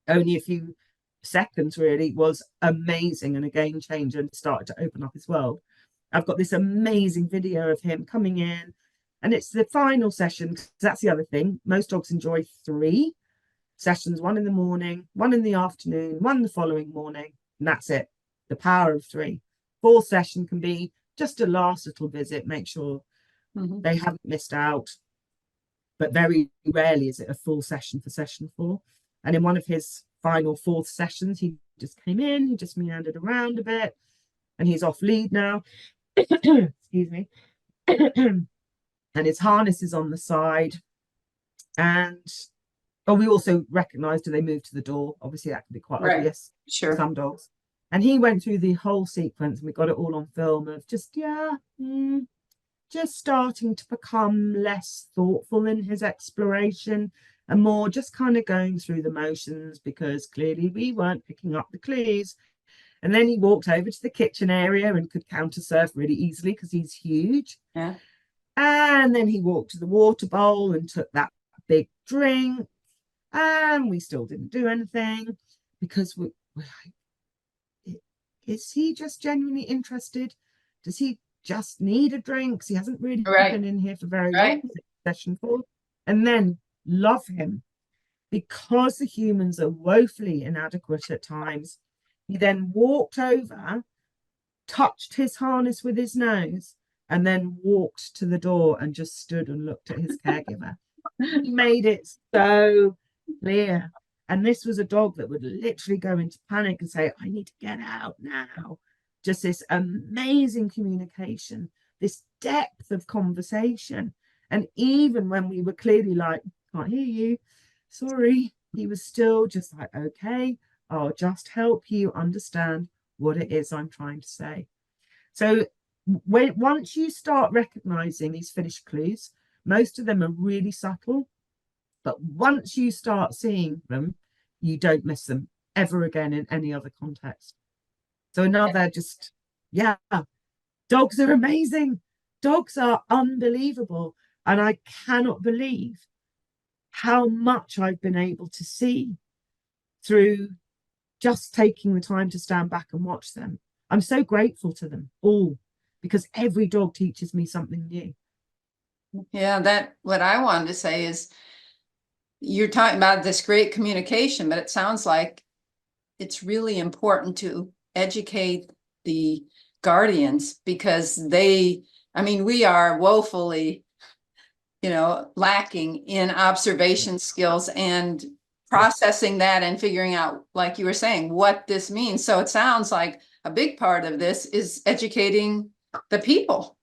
only a few seconds really, was amazing and a game changer, and started to open up his world. I've got this amazing video of him coming in, and it's the final session, because that's the other thing. Most dogs enjoy 3 sessions, 1 in the morning, 1 in the afternoon, 1 the following morning, and that's it. The power of 3. 4th session can be just a last little visit, make sure they haven't missed out. But very rarely is it a full session for session 4. And in one of his final 4th sessions, he just came in, he just meandered around a bit, and he's off lead now. Excuse me. And his harness is on the side. And we also recognise, do they move to the door? Obviously, that can be quite obvious. Sure. Some dogs. And he went through the whole sequence, and we got it all on film of just, just starting to become less thoughtful in his exploration and more just kind of going through the motions, because clearly we weren't picking up the clues. And then he walked over to the kitchen area and could counter surf really easily because he's huge. Yeah. And then he walked to the water bowl and took that big drink. And we still didn't do anything because we're like, is he just genuinely interested? Does he just need a drink? Because he hasn't really been in here for very long. Session 4. And then love him, because the humans are woefully inadequate at times. He then walked over, touched his harness with his nose, and then walked to the door and just stood and looked at his caregiver. He made it so clear. And this was a dog that would literally go into panic and say, I need to get out now. Just this amazing communication, this depth of conversation. And even when we were clearly like, can't hear you, sorry, he was still just like, okay, I'll just help you understand what it is I'm trying to say. So once you start recognizing these finished clues, most of them are really subtle, but once you start seeing them, you don't miss them ever again in any other context. So another just, dogs are amazing. Dogs are unbelievable. And I cannot believe how much I've been able to see through just taking the time to stand back and watch them. I'm so grateful to them all, because every dog teaches me something new. Yeah, that what I wanted to say is, you're talking about this great communication, but it sounds like it's really important to educate the guardians, because we are woefully, lacking in observation skills and processing that and figuring out, like you were saying, what this means. So it sounds like a big part of this is educating the people.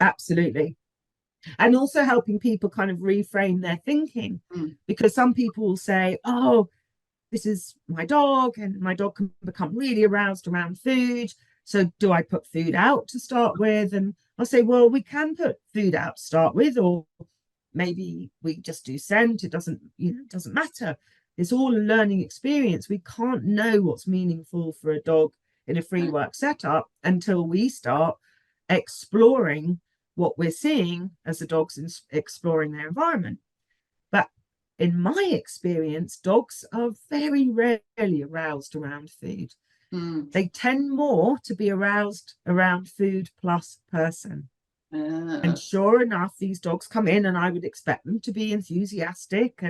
Absolutely. And also helping people kind of reframe their thinking, because some people will say, oh, this is my dog, and my dog can become really aroused around food. So do I put food out to start with? And I'll say, well, we can put food out to start with, or maybe we just do scent. It doesn't matter. It's all a learning experience. We can't know what's meaningful for a dog in a free work setup until we start exploring what we're seeing as the dog's exploring their environment. But in my experience, dogs are very rarely aroused around food. They tend more to be aroused around food plus person. And sure enough, these dogs come in and I would expect them to be enthusiastic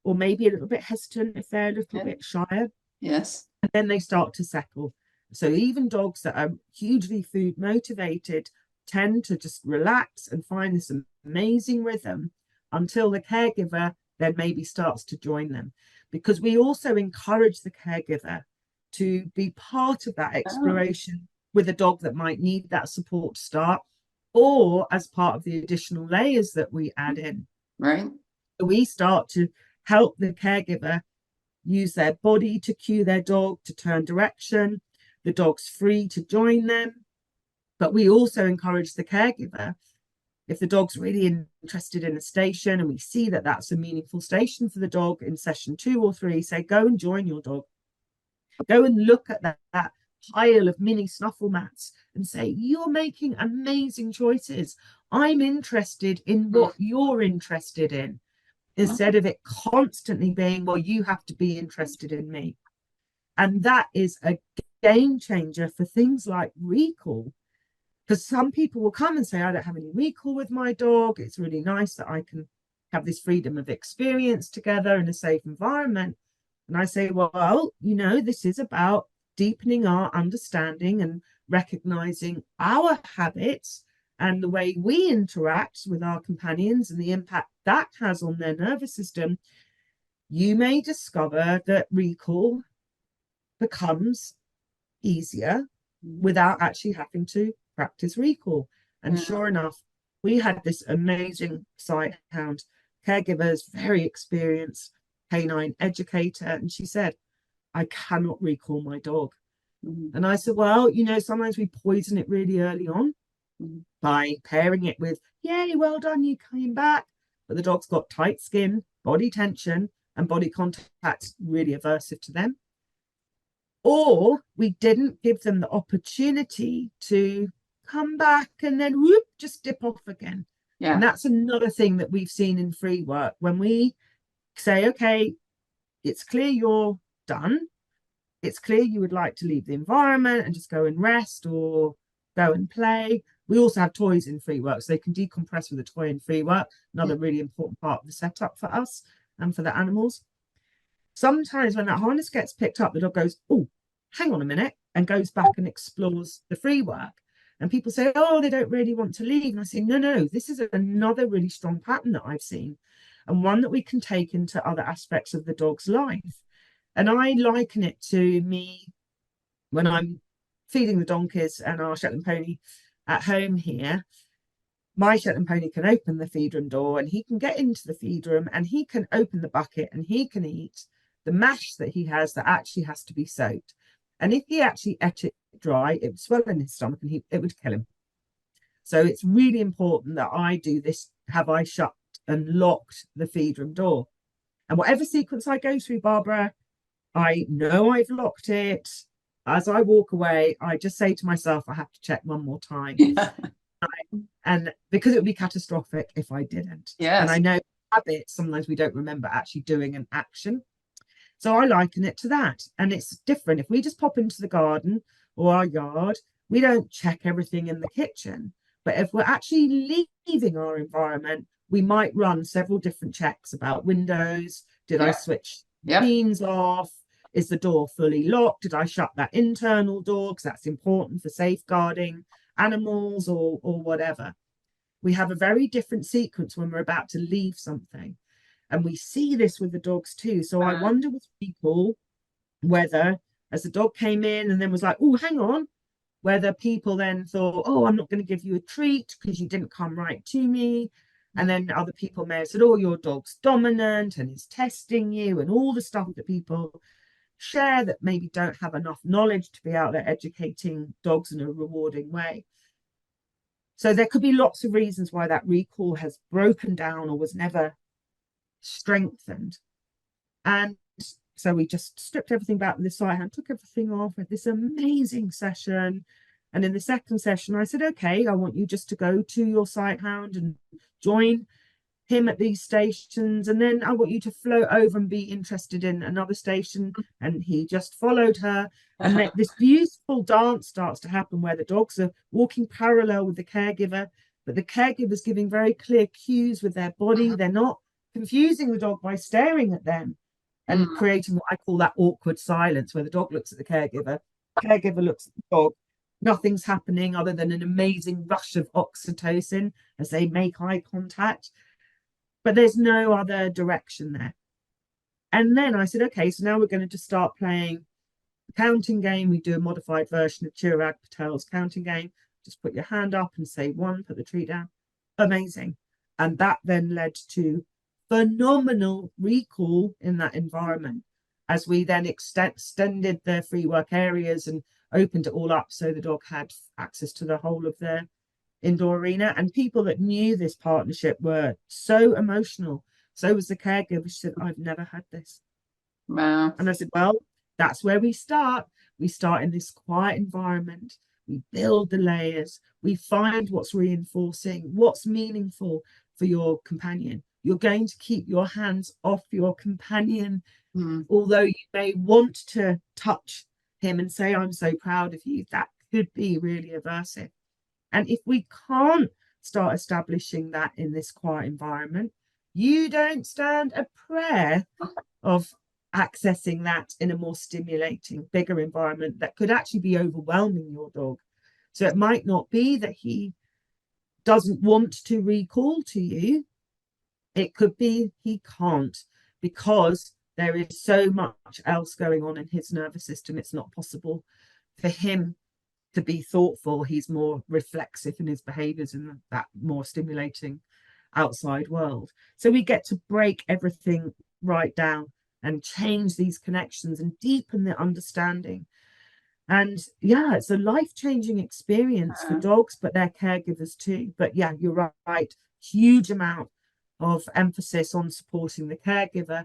or maybe a little bit hesitant if they're a little bit shyer. Yes. And then they start to settle. So even dogs that are hugely food motivated tend to just relax and find this amazing rhythm until the caregiver then maybe starts to join them. Because we also encourage the caregiver to be part of that exploration with a dog that might need that support to start, or as part of the additional layers that we add in. Right. So we start to help the caregiver use their body to cue their dog to turn direction. The dog's free to join them. But we also encourage the caregiver If the dog's really interested in a station and we see that that's a meaningful station for the dog in session 2 or 3, say, go and join your dog. Go and look at that pile of mini snuffle mats and say, you're making amazing choices. I'm interested in what you're interested in, instead of it constantly being, well, you have to be interested in me. And that is a game changer for things like recall. Because some people will come and say, I don't have any recall with my dog. It's really nice that I can have this freedom of experience together in a safe environment. And I say, well, this is about deepening our understanding and recognizing our habits and the way we interact with our companions and the impact that has on their nervous system. You may discover that recall becomes easier without actually having to practice recall. And sure enough, we had this amazing sight hound caregiver, very experienced canine educator, and she said, I cannot recall my dog. And I said, well, sometimes we poison it really early on by pairing it with, yay, well done, you came back. But the dog's got tight skin, body tension, and body contact really aversive to them. Or we didn't give them the opportunity to come back and then whoop, just dip off again. Yeah. And that's another thing that we've seen in free work. When we say, okay, it's clear you're done. It's clear you would like to leave the environment and just go and rest or go and play. We also have toys in free work, so they can decompress with a toy in free work. Another really important part of the setup for us and for the animals. Sometimes when that harness gets picked up, the dog goes, oh, hang on a minute, and goes back and explores the free work. And people say, oh, they don't really want to leave. And I say, no, this is another really strong pattern that I've seen, and one that we can take into other aspects of the dog's life. And I liken it to me when I'm feeding the donkeys and our Shetland pony at home here. My Shetland pony can open the feed room door and he can get into the feed room and he can open the bucket and he can eat the mash that he has that actually has to be soaked. And if he actually ate it dry, it would swell in his stomach and it would kill him. So it's really important that I do this. Have I shut and locked the feed room door? And whatever sequence I go through, Barbara, I know I've locked it. As I walk away, I just say to myself, I have to check one more time. And because it would be catastrophic if I didn't. Yes. And I know habits, sometimes we don't remember actually doing an action. So I liken it to that. And it's different. If we just pop into the garden or our yard, we don't check everything in the kitchen. But if we're actually leaving our environment, we might run several different checks about windows. Did I switch beans off? Is the door fully locked? Did I shut that internal door? Because that's important for safeguarding animals or whatever. We have a very different sequence when we're about to leave something. And we see this with the dogs too. So I wonder with people whether, as the dog came in and then was like, oh, hang on, whether people then thought, oh, I'm not going to give you a treat because you didn't come right to me. And then other people may have said, oh, your dog's dominant and is testing you, and all the stuff that people share that maybe don't have enough knowledge to be out there educating dogs in a rewarding way. So there could be lots of reasons why that recall has broken down or was never strengthened. And so we just stripped everything back with the sight hand, took everything off, with this amazing session. And in the second session, I said, okay, I want you just to go to your sight hound and join him at these stations. And then I want you to float over and be interested in another station. And he just followed her. And this beautiful dance starts to happen where the dogs are walking parallel with the caregiver, but the caregiver's giving very clear cues with their body. They're not confusing the dog by staring at them and creating what I call that awkward silence, where the dog looks at the caregiver looks at the dog. Nothing's happening other than an amazing rush of oxytocin as they make eye contact, but there's no other direction there. And then I said, okay, so now we're going to just start playing the counting game. We do a modified version of Chirag Patel's counting game. Just put your hand up and say 1, put the treat down. Amazing. And that then led to phenomenal recall in that environment as we then extended the free work areas and opened it all up so the dog had access to the whole of the indoor arena. And people that knew this partnership were so emotional. So was the caregiver. She said, I've never had this. Wow. And I said, well, that's where we start. We start in this quiet environment. We build the layers. We find what's reinforcing, what's meaningful for your companion. You're going to keep your hands off your companion, although you may want to touch him and say, I'm so proud of you. That could be really aversive. And if we can't start establishing that in this quiet environment, you don't stand a prayer of accessing that in a more stimulating, bigger environment that could actually be overwhelming your dog. So it might not be that he doesn't want to recall to you. It could be he can't, because there is so much else going on in his nervous system. It's not possible for him to be thoughtful. He's more reflexive in his behaviors in that more stimulating outside world. So we get to break everything right down and change these connections and deepen the understanding. And yeah, it's a life-changing experience for dogs, but their caregivers too. But yeah, you're right. Huge amount of emphasis on supporting the caregiver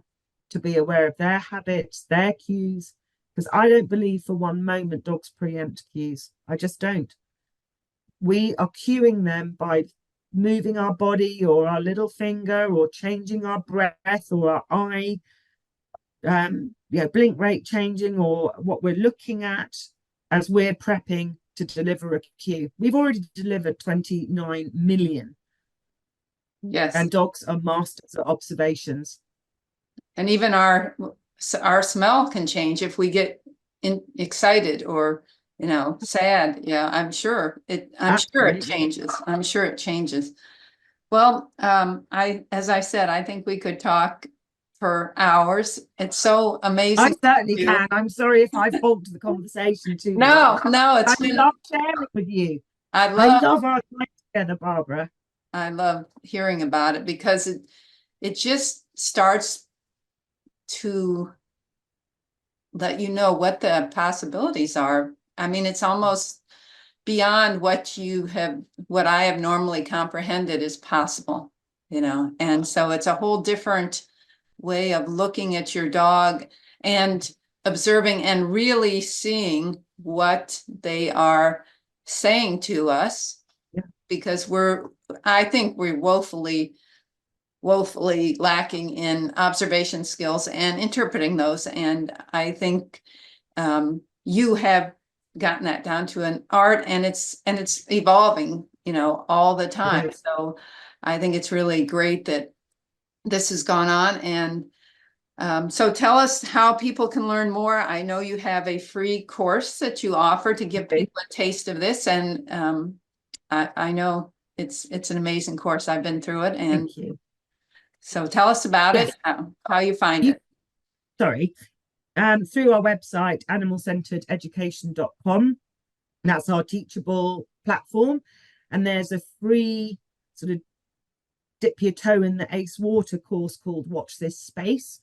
to be aware of their habits, their cues, because I don't believe for one moment dogs preempt cues. I just don't. We are cueing them by moving our body or our little finger or changing our breath or our eye, blink rate changing, or what we're looking at as we're prepping to deliver a cue. We've already delivered 29 million. Yes. And dogs are masters at observations. And even our smell can change if we get excited or, sad. Yeah, I'm sure it changes. I'm sure it changes. Well, as I said, I think we could talk for hours. It's so amazing. I certainly can. I'm sorry if I've hogged the conversation too much. No, I love sharing with you. I love our time together, Barbara. I love hearing about it, because it just starts to let you know what the possibilities are. I mean, it's almost beyond what I have normally comprehended is possible, and so it's a whole different way of looking at your dog and observing and really seeing what they are saying to us. Yeah. Because I think we're woefully lacking in observation skills and interpreting those. And I think you have gotten that down to an art, and it's evolving, all the time. Right. So I think it's really great that this has gone on. And so tell us how people can learn more. I know you have a free course that you offer to give people a taste of this. And I know it's an amazing course. I've been through it. And thank you. So tell us about it, how you find it. Sorry. Through our website, animalcenterededucation.com. That's our Teachable platform. And there's a free sort of dip your toe in the ACE Water course called Watch This Space.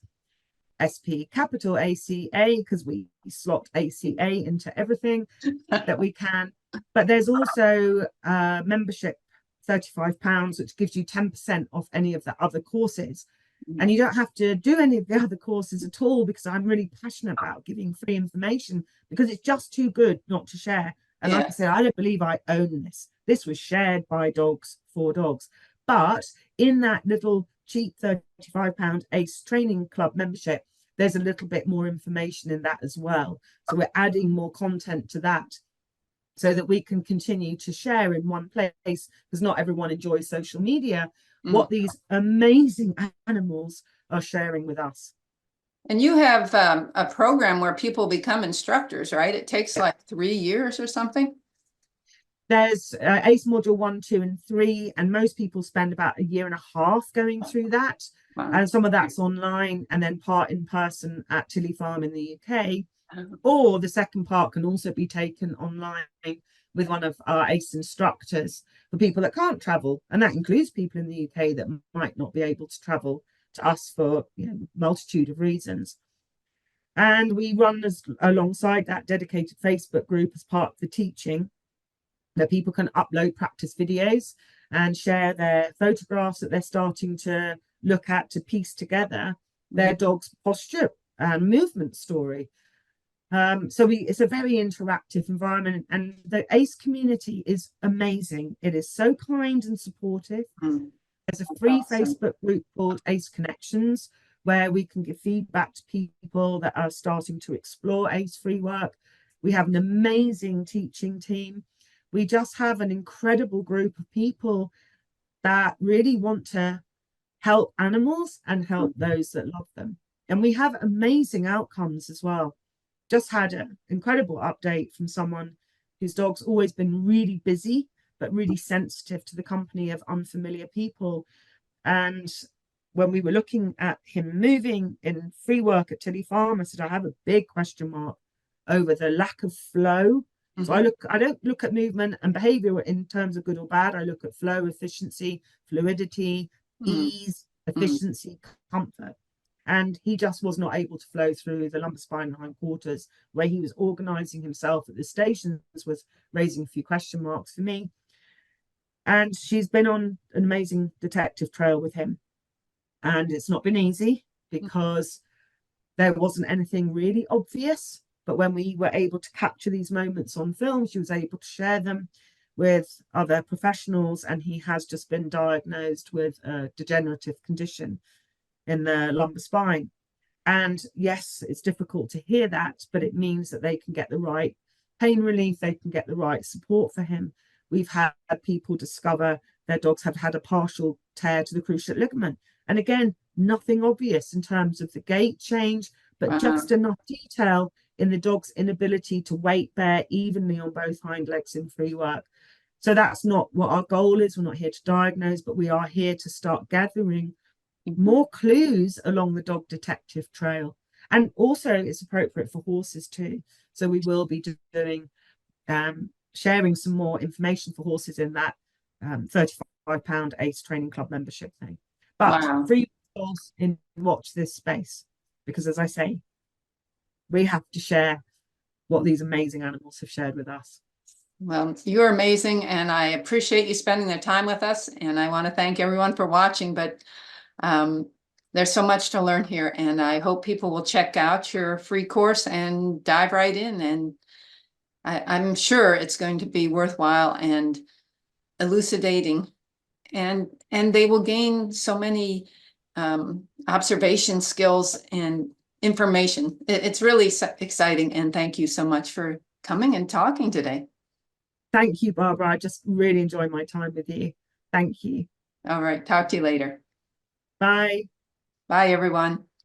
SP capital ACA, because we slot ACA into everything that we can. But there's also membership, £35, which gives you 10% off any of the other courses. And you don't have to do any of the other courses at all, because I'm really passionate about giving free information, because it's just too good not to share. And like I said, I don't believe I own this. This was shared by dogs for dogs. But in that little cheap £35 ACE Training Club membership, there's a little bit more information in that as well. So we're adding more content to that, so that we can continue to share in one place, because not everyone enjoys social media, what these amazing animals are sharing with us. And you have a program where people become instructors, right? It takes like 3 years or something. There's ACE module 1, 2, and 3, and most people spend about 1.5 years going through that. Wow. And some of that's online, and then part in person at Tilly Farm in the UK. Or the second part can also be taken online with one of our ACE instructors for people that can't travel. And that includes people in the UK that might not be able to travel to us for multitude of reasons. And we run alongside that dedicated Facebook group as part of the teaching. that people can upload practice videos and share their photographs that they're starting to look at to piece together their dog's posture and movement story. It's a very interactive environment, and the ACE community is amazing. It is so kind and supportive. There's a free Facebook group called ACE Connections, where we can give feedback to people that are starting to explore ACE free work. We have an amazing teaching team. We just have an incredible group of people that really want to help animals and help those that love them. And we have amazing outcomes as well. Just had an incredible update from someone whose dog's always been really busy, but really sensitive to the company of unfamiliar people. And when we were looking at him moving in free work at Tilly Farm, I said, I have a big question mark over the lack of flow. So I don't look at movement and behavior in terms of good or bad. I look at flow, efficiency, fluidity, ease, efficiency, comfort. And he just was not able to flow through the lumbar spine and hindquarters. Where he was organizing himself at the stations was raising a few question marks for me. And she's been on an amazing detective trail with him. And it's not been easy because there wasn't anything really obvious. But when we were able to capture these moments on film, she was able to share them with other professionals. And he has just been diagnosed with a degenerative condition in the lumbar spine. And yes, it's difficult to hear that, but it means that they can get the right pain relief, they can get the right support for him. We've had people discover their dogs have had a partial tear to the cruciate ligament. And again, nothing obvious in terms of the gait change, but just enough detail in the dog's inability to weight bear evenly on both hind legs in free work. So that's not what our goal is. We're not here to diagnose, but we are here to start gathering more clues along the dog detective trail. And also it's appropriate for horses too. So we will be doing sharing some more information for horses in that £35 ACE Training Club membership thing. But free calls in watch this space, because as I say, we have to share what these amazing animals have shared with us. Well, you're amazing, and I appreciate you spending the time with us, and I want to thank everyone for watching, but there's so much to learn here, and I hope people will check out your free course and dive right in, and I'm sure it's going to be worthwhile and elucidating, and they will gain so many observation skills and information. It's really exciting, and thank you so much for coming and talking today. Thank you, Barbara. I just really enjoyed my time with you. Thank you. All right, talk to you later. Bye. Bye, everyone.